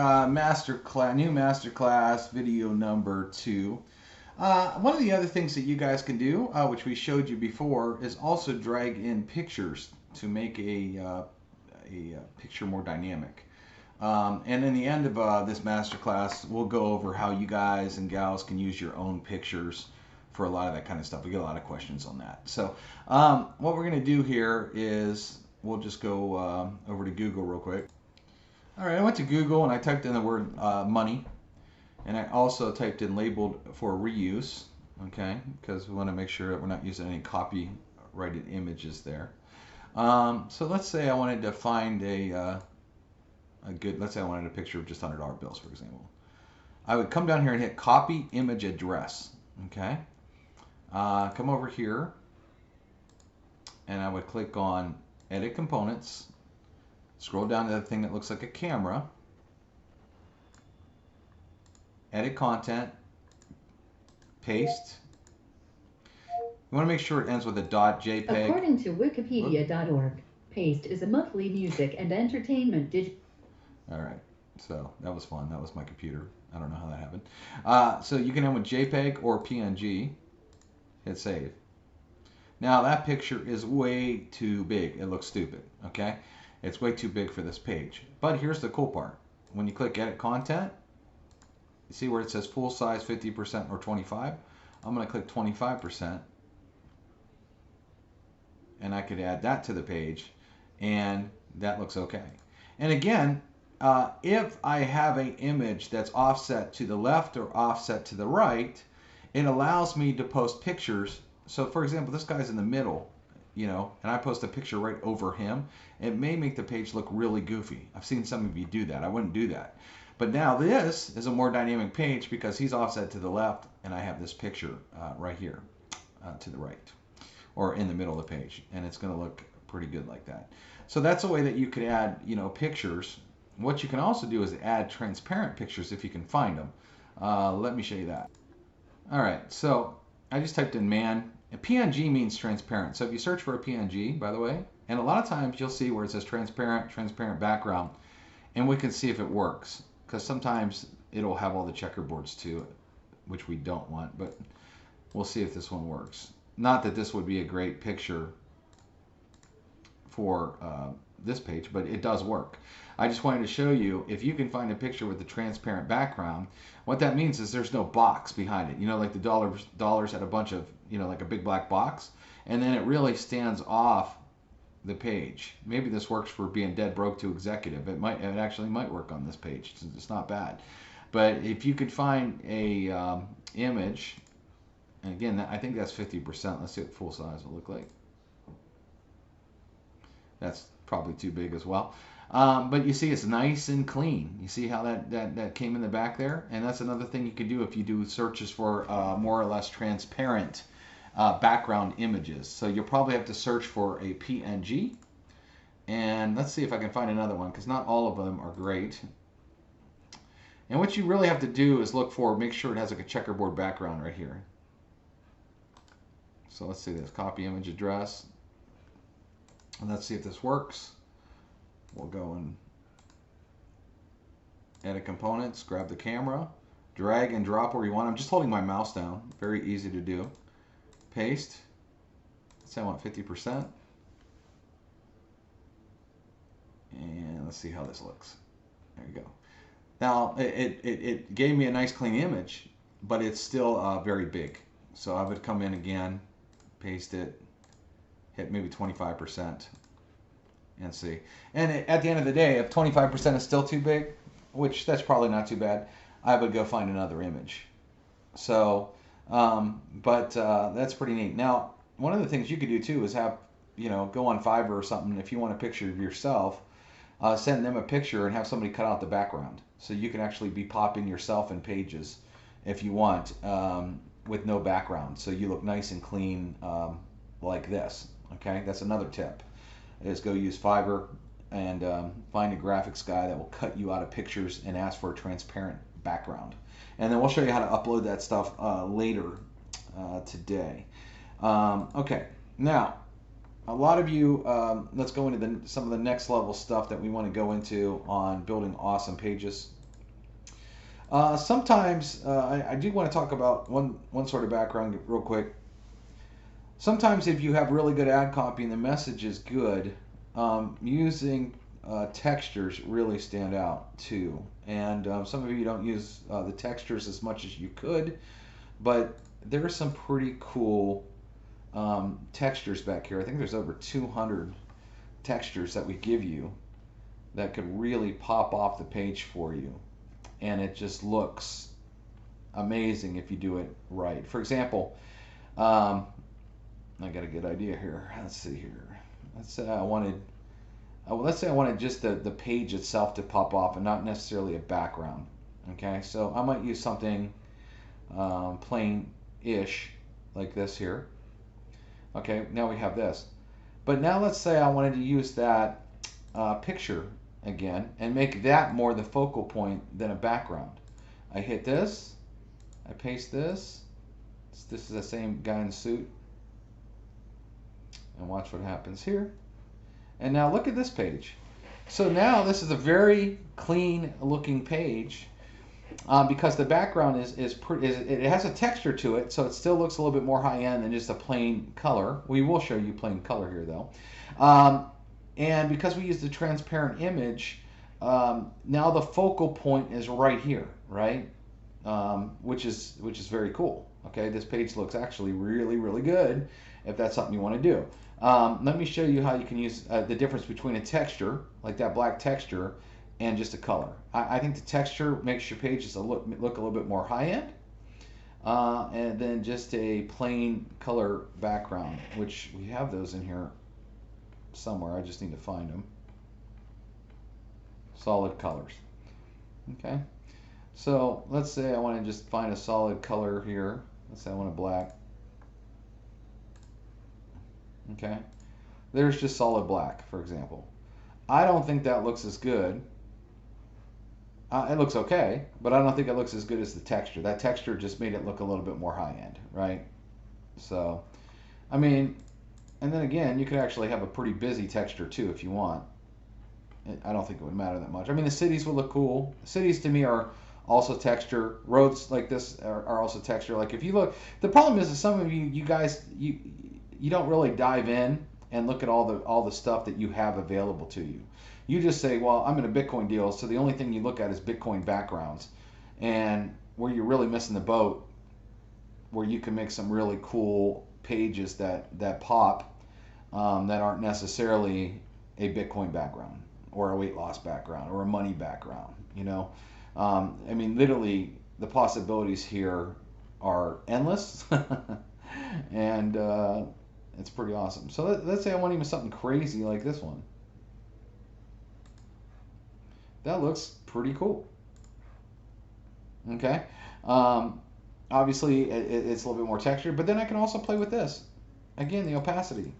new masterclass video number 2. One of the other things that you guys can do, which we showed you before, is also drag in pictures to make a picture more dynamic. And in the end of this masterclass, we'll go over how you guys and gals can use your own pictures for a lot of that kind of stuff. We get a lot of questions on that. So what we're going to do here is we'll just go over to Google real quick. All right, I went to Google and I typed in the word money, and I also typed in labeled for reuse, okay, because we want to make sure that we're not using any copyrighted images there. So let's say I wanted to find let's say I wanted a picture of just $100 bills, for example. I would come down here and hit copy image address, okay. Come over here and I would click on edit components, scroll down to the thing that looks like a camera, edit content, paste. You want to make sure it ends with a .jpeg. According to wikipedia.org, paste is a monthly music and entertainment All right, so that was fun. That was my computer. I don't know how that happened. So you can end with JPEG or PNG. Hit save. Now that picture is way too big. It looks stupid, okay? It's way too big for this page. But here's the cool part. When you click edit content, you see where it says full size 50% or 25? I'm going to click 25%. And I could add that to the page, and that looks okay. And again, if I have an image that's offset to the left or offset to the right, it allows me to post pictures. So for example, this guy's in the middle, you know, and I post a picture right over him. It may make the page look really goofy. I've seen some of you do that. I wouldn't do that. But now this is a more dynamic page because he's offset to the left and I have this picture right here to the right or in the middle of the page, and it's going to look pretty good like that. So that's a way that you could add, you know, pictures. What you can also do is add transparent pictures if you can find them. Let me show you that. All right, so I just typed in man. A PNG means transparent. So if you search for a PNG, by the way, and a lot of times you'll see where it says transparent background, and we can see if it works, because sometimes it'll have all the checkerboards too, which we don't want, but we'll see if this one works. Not that this would be a great picture for this page, but it does work. I just wanted to show you, if you can find a picture with a transparent background, what that means is there's no box behind it. You know, like the dollars had a bunch of, you know, like a big black box, and then it really stands off the page. Maybe this works for being dead broke to executive. It actually might work on this page. It's not bad. But if you could find a image, and again, I think that's 50%. Let's see what full size will look like. That's probably too big as well. But you see it's nice and clean. You see how that came in the back there? And that's another thing you could do if you do searches for more or less transparent background images. So you'll probably have to search for a PNG. And let's see if I can find another one, because not all of them are great. And what you really have to do is make sure it has like a checkerboard background right here. So let's see this, copy image address. And let's see if this works. We'll go and edit components, grab the camera, drag and drop where you want. I'm just holding my mouse down. Very easy to do. Paste. Let's say I want 50%. And let's see how this looks. There you go. Now, it gave me a nice clean image, but it's still very big. So I would come in again, paste it, hit maybe 25%. And see. And at the end of the day, if 25% is still too big, which that's probably not too bad, I would go find another image. So, that's pretty neat. Now, one of the things you could do too is have, you know, go on Fiverr or something. If you want a picture of yourself, send them a picture and have somebody cut out the background. So you can actually be popping yourself in pages if you want, with no background. So you look nice and clean like this. Okay, that's another tip. Is go use Fiverr and find a graphics guy that will cut you out of pictures and ask for a transparent background. And then we'll show you how to upload that stuff later today. Okay, now a lot of you, let's go into some of the next level stuff that we want to go into on building awesome pages Sometimes I do want to talk about one sort of background real quick. Sometimes if you have really good ad copy and the message is good, using textures really stand out too. And some of you don't use the textures as much as you could, but there are some pretty cool textures back here. I think there's over 200 textures that we give you that could really pop off the page for you. And it just looks amazing if you do it right. For example, I got a good idea here. Let's see here. Let's say I wanted just the page itself to pop off and not necessarily a background. Okay, so I might use something plain-ish like this here. Okay, now we have this. But now let's say I wanted to use that picture again and make that more the focal point than a background. I hit this, I paste this. This is the same guy in the suit. And watch what happens here. And now look at this page. So now this is a very clean looking page because the background it has a texture to it, so it still looks a little bit more high end than just a plain color. We will show you plain color here though. And because we use the transparent image, now the focal point is right here, right? Which is very cool. Okay, this page looks actually really, really good if that's something you want to do. Let me show you how you can use the difference between a texture, like that black texture, and just a color. I think the texture makes your pages look a little bit more high-end, and then just a plain color background, which we have those in here somewhere. I just need to find them. Solid colors. Okay. So let's say I want to just find a solid color here. Let's say I want a black. Okay. There's just solid black, for example. I don't think that looks as good. It looks okay, but I don't think it looks as good as the texture. That texture just made it look a little bit more high-end, right? So, I mean, and then again, you could actually have a pretty busy texture too if you want. I don't think it would matter that much. I mean, the cities would look cool. Cities to me are also texture. Roads like this are also texture. Like if you look, the problem is that some of you guys, you don't really dive in and look at all the stuff that you have available to you. You just say, well, I'm in a Bitcoin deal, so the only thing you look at is Bitcoin backgrounds. And where you're really missing the boat, where you can make some really cool pages that pop, that aren't necessarily a Bitcoin background or a weight loss background or a money background, you know. I mean, literally, the possibilities here are endless, and it's pretty awesome. So let's say I want even something crazy like this one. That looks pretty cool. Okay. Obviously, it's a little bit more textured, but then I can also play with this. Again, the opacity.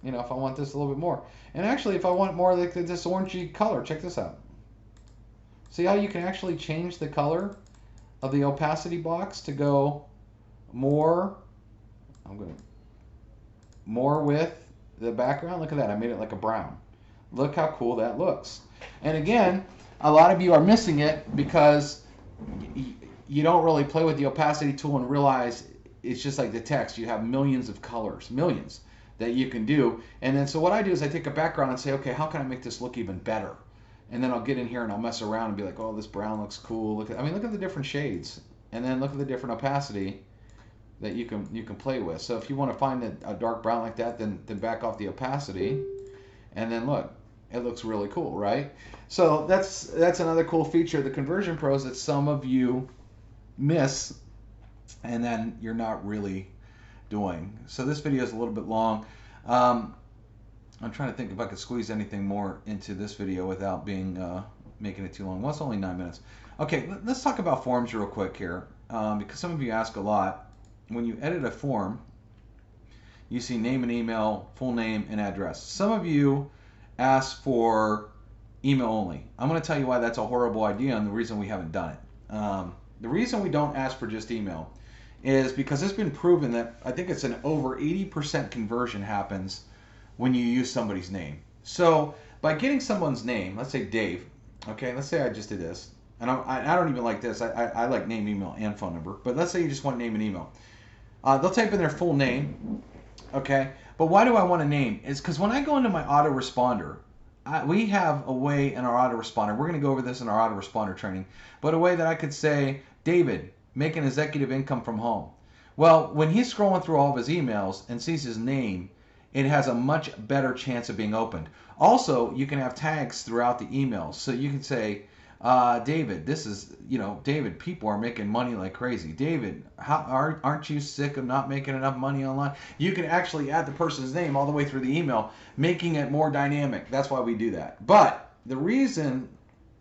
You know, if I want this a little bit more. And actually, if I want more like this orangey color, check this out. See how you can actually change the color of the opacity box to go more, more with the background. Look at that, I made it like a brown. Look how cool that looks. And again, a lot of you are missing it because you don't really play with the opacity tool and realize it's just like the text. You have millions of colors, millions that you can do. And then so what I do is I take a background and say, okay, how can I make this look even better? And then I'll get in here and I'll mess around and be like, oh, this brown looks cool. Look at the different shades, and then look at the different opacity that you can play with. So if you want to find a dark brown like that, then back off the opacity, and then look, it looks really cool, right? So that's another cool feature of the Conversion Pros that some of you miss, and then you're not really doing. So this video is a little bit long. I'm trying to think if I could squeeze anything more into this video without making it too long. Well, it's only 9 minutes. Okay, let's talk about forms real quick here, because some of you ask a lot. When you edit a form, you see name and email, full name and address. Some of you ask for email only. I'm going to tell you why that's a horrible idea and the reason we haven't done it. The reason we don't ask for just email is because it's been proven that I think it's an over 80% conversion happens when you use somebody's name. So by getting someone's name, let's say Dave, okay, let's say I just did this, and I don't even like this. I like name, email, and phone number. But let's say you just want name and email. They'll type in their full name, okay? But why do I want a name? It's because when I go into my autoresponder, we have a way in our autoresponder. We're going to go over this in our autoresponder training, but a way that I could say, David, make an executive income from home. Well, when he's scrolling through all of his emails and sees his name, it has a much better chance of being opened. Also, you can have tags throughout the emails. So you can say, David, this is, David, people are making money like crazy. David, aren't you sick of not making enough money online? You can actually add the person's name all the way through the email, making it more dynamic. That's why we do that. But the reason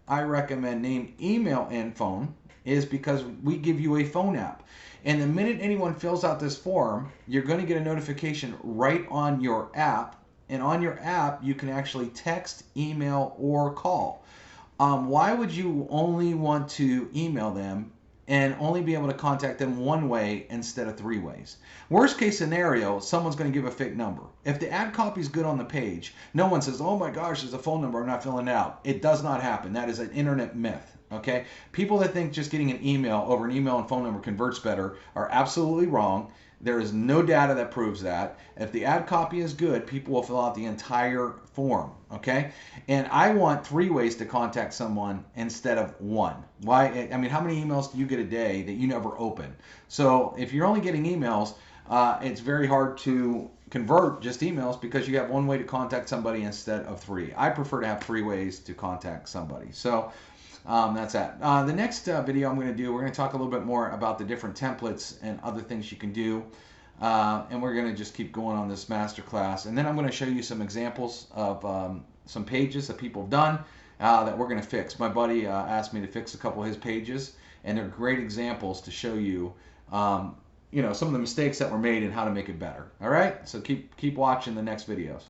I recommend name, email, and phone is because we give you a phone app. And the minute anyone fills out this form, you're going to get a notification right on your app. And on your app, you can actually text, email, or call. Why would you only want to email them and only be able to contact them one way instead of three ways? Worst case scenario, someone's going to give a fake number. If the ad copy is good on the page, no one says, oh my gosh, there's a phone number, I'm not filling it out. It does not happen. That is an internet myth. Okay? People that think just getting an email over an email and phone number converts better are absolutely wrong. There is no data that proves that. If the ad copy is good, people will fill out the entire form, okay? And I want three ways to contact someone instead of one. Why? I mean, how many emails do you get a day that you never open? So if you're only getting emails, it's very hard to convert just emails because you have one way to contact somebody instead of three. I prefer to have three ways to contact somebody. So that's that. The next video I'm going to do, we're going to talk a little bit more about the different templates and other things you can do. And we're going to just keep going on this masterclass. And then I'm going to show you some examples of some pages that people have done that we're going to fix. My buddy asked me to fix a couple of his pages, and they're great examples to show you, some of the mistakes that were made and how to make it better. All right? So keep watching the next videos.